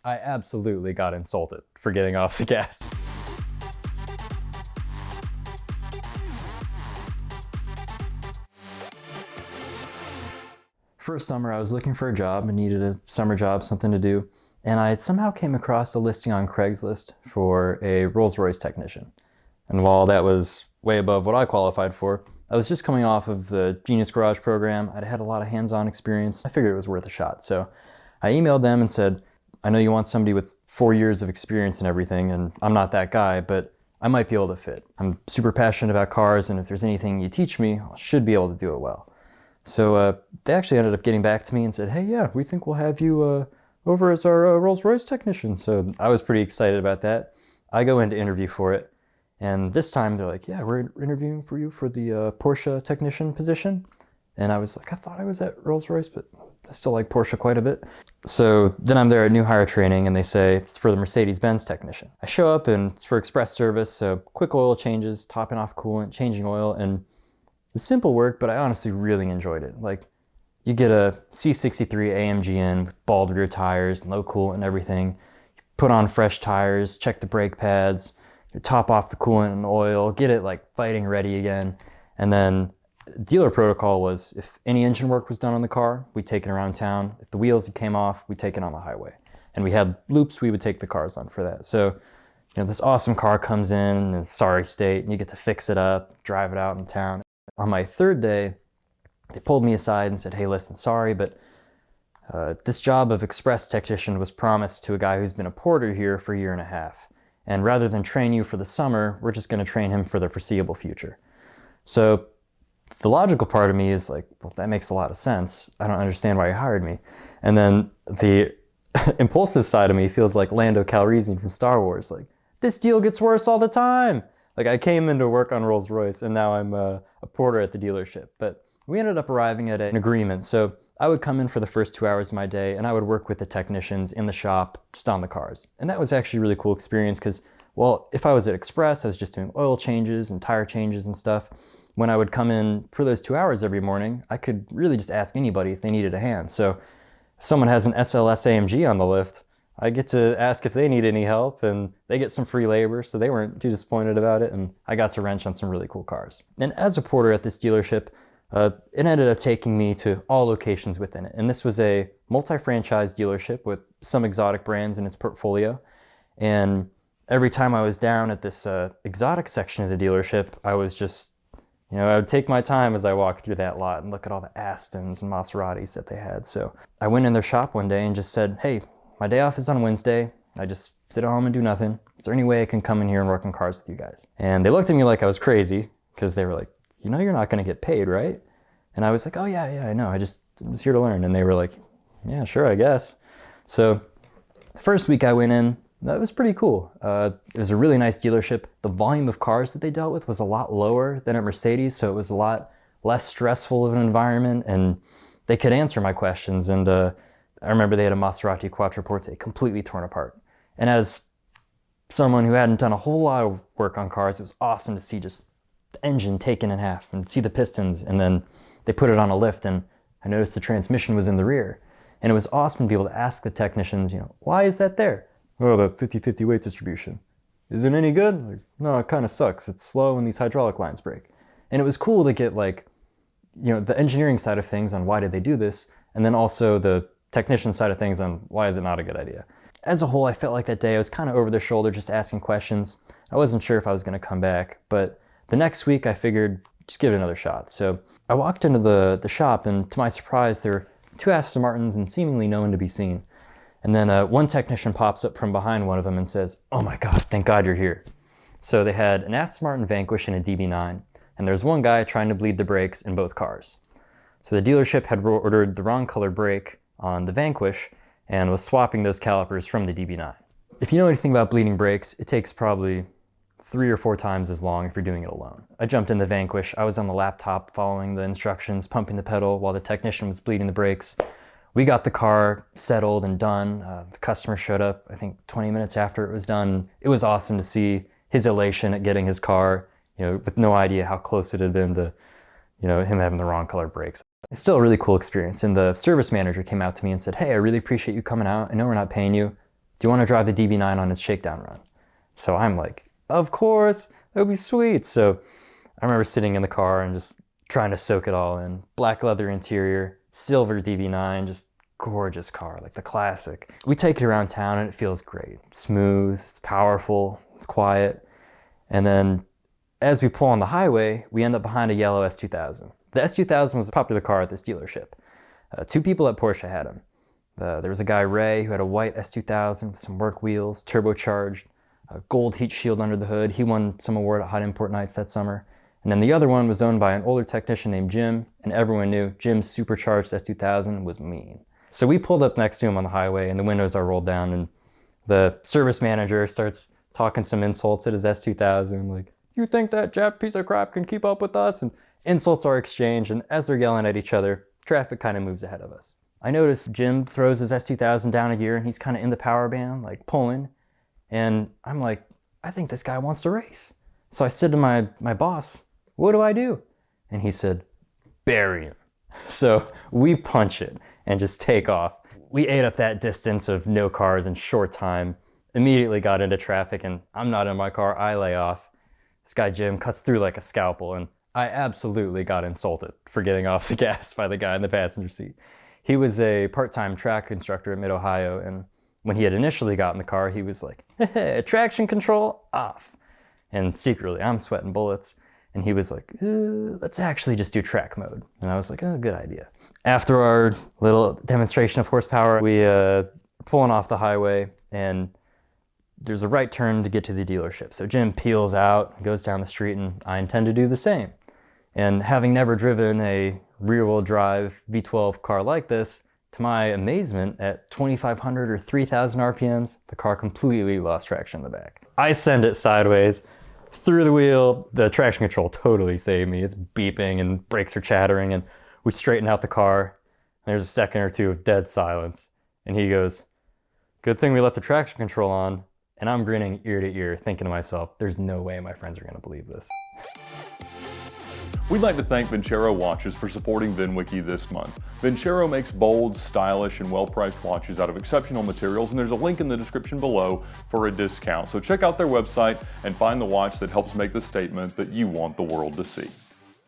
I absolutely got insulted for getting off the gas. First summer, I was looking for a job and needed a summer job, something to do, and I somehow came across a listing on Craigslist for a Rolls-Royce technician. And while that was way above what I qualified for, I was just coming off of the Genius Garage program. I'd had a lot of hands-on experience. I figured it was worth a shot. So I emailed them and said, I know you want somebody with 4 years of experience and everything, and I'm not that guy, but I might be able to fit. I'm super passionate about cars, and if there's anything you teach me, I should be able to do it well. So they actually ended up getting back to me and said, hey, yeah, we think we'll have you over as our Rolls-Royce technician. So I was pretty excited about that. I go in to interview for it. And this time they're like, yeah, we're interviewing for you for the Porsche technician position. And I was like, I thought I was at Rolls-Royce, but I still like Porsche quite a bit. So then I'm there at new hire training and they say it's for the Mercedes-Benz technician. I show up and it's for express service. So quick oil changes, topping off coolant, changing oil, and it was simple work, but I honestly really enjoyed it. Like, you get a C63 AMG in with bald rear tires, low coolant and everything. You put on fresh tires, check the brake pads, you top off the coolant and oil, get it like fighting ready again. And then dealer protocol was if any engine work was done on the car, we'd take it around town. If the wheels came off, we'd take it on the highway. And we had loops we would take the cars on for that. So, you know, this awesome car comes in sorry state and you get to fix it up, drive it out in town. On my third day, they pulled me aside and said, hey, listen, sorry, but this job of express technician was promised to a guy who's been a porter here for 1.5 years. And rather than train you for the summer, we're just going to train him for the foreseeable future. So the logical part of me is like, well, that makes a lot of sense. I don't understand why you hired me. And then the impulsive side of me feels like Lando Calrissian from Star Wars. Like, this deal gets worse all the time. Like, I came into work on Rolls-Royce and now I'm a porter at the dealership. But we ended up arriving at an agreement. So I would come in for the first 2 hours of my day and I would work with the technicians in the shop, just on the cars. And that was actually a really cool experience because, well, if I was at Express, I was just doing oil changes and tire changes and stuff. When I would come in for those 2 hours every morning, I could really just ask anybody if they needed a hand. So if someone has an SLS AMG on the lift, I get to ask if they need any help and they get some free labor, so they weren't too disappointed about it, and I got to wrench on some really cool cars. And as a porter at this dealership, it ended up taking me to all locations within it. And this was a multi-franchise dealership with some exotic brands in its portfolio. And every time I was down at this exotic section of the dealership, I was just, you know, I would take my time as I walked through that lot and look at all the Astons and Maseratis that they had. So I went in their shop one day and just said, hey, my day off is on Wednesday. I just sit at home and do nothing. Is there any way I can come in here and work on cars with you guys? And they looked at me like I was crazy because they were like, you know you're not going to get paid, right? And I was like, oh yeah, I know. I'm just here to learn. And they were like, yeah, sure, I guess. So the first week I went in, that was pretty cool. It was a really nice dealership. The volume of cars that they dealt with was a lot lower than at Mercedes, so it was a lot less stressful of an environment, and they could answer my questions. And I remember they had a Maserati Quattroporte completely torn apart. And as someone who hadn't done a whole lot of work on cars, it was awesome to see just the engine taken in half and see the pistons. And then they put it on a lift and I noticed the transmission was in the rear. And it was awesome to be able to ask the technicians, you know, why is that there? Oh, the 50-50 weight distribution. Is it any good? Like, no, it kind of sucks. It's slow when these hydraulic lines break. And it was cool to get, like, you know, the engineering side of things on why did they do this, and then also the technician side of things on why is it not a good idea. As a whole, I felt like that day I was kind of over their shoulder just asking questions. I wasn't sure if I was going to come back, but the next week I figured just give it another shot. So I walked into the shop, and to my surprise, there were 2 Aston Martins and seemingly no one to be seen. And then one technician pops up from behind one of them and says, oh my God, thank God you're here. So they had an Aston Martin Vanquish and a DB9, and there's one guy trying to bleed the brakes in both cars. So the dealership had ordered the wrong color brake on the Vanquish and was swapping those calipers from the DB9. If you know anything about bleeding brakes, it takes probably 3 or 4 times as long if you're doing it alone. I jumped in the Vanquish. I was on the laptop following the instructions, pumping the pedal while the technician was bleeding the brakes. We got the car settled and done. The customer showed up, I think 20 minutes after it was done. It was awesome to see his elation at getting his car, you know, with no idea how close it had been to, you know, him having the wrong color brakes. It's still a really cool experience. And the service manager came out to me and said, hey, I really appreciate you coming out. I know we're not paying you. do you want to drive the DB9 on its shakedown run? So I'm like, of course, that would be sweet. So I remember sitting in the car and just trying to soak it all in. Black leather interior, silver DB9, just gorgeous car, like the classic. We take it around town and it feels great. Smooth, it's powerful, it's quiet. And then as we pull on the highway, we end up behind a yellow S2000. The S2000 was a popular car at this dealership. 2 people at Porsche had them. There was a guy, Ray, who had a white S2000 with some work wheels, turbocharged, a gold heat shield under the hood. He won some award at Hot Import Nights that summer. And then the other one was owned by an older technician named Jim, and everyone knew Jim's supercharged S2000 was mean. So we pulled up next to him on the highway, and the windows are rolled down, and the service manager starts talking some insults at his S2000, like, "You think that Jap piece of crap can keep up with us?" And insults are exchanged, and as they're yelling at each other, traffic kind of moves ahead of us. I noticed Jim throws his S2000 down a gear, and he's kind of in the power band, like pulling. And I'm like, I think this guy wants to race. So I said to my boss, "What do I do?" And he said, "Bury him." So we punch it and just take off. We ate up that distance of no cars in short time, immediately got into traffic, and I'm not in my car, I lay off. This guy Jim cuts through like a scalpel, and I absolutely got insulted for getting off the gas by the guy in the passenger seat. He was a part-time track instructor at Mid-Ohio, and when he had initially got in the car, he was like, "Hey, traction control off." And secretly, I'm sweating bullets. And he was like, "Let's actually just do track mode." And I was like, "Oh, good idea." After our little demonstration of horsepower, we pulling off the highway, and there's a right turn to get to the dealership. So Jim peels out, goes down the street, and I intend to do the same. And having never driven a rear-wheel drive V12 car like this, to my amazement, at 2,500 or 3,000 RPMs, the car completely lost traction in the back. I send it sideways through the wheel. The traction control totally saved me. It's beeping and brakes are chattering, and we straighten out the car. There's a second or two of dead silence. And he goes, "Good thing we left the traction control on." And I'm grinning ear to ear, thinking to myself, there's no way my friends are gonna believe this. We'd like to thank Vincero Watches for supporting VINwiki this month. Vincero makes bold, stylish, and well-priced watches out of exceptional materials, and there's a link in the description below for a discount. So check out their website and find the watch that helps make the statement that you want the world to see.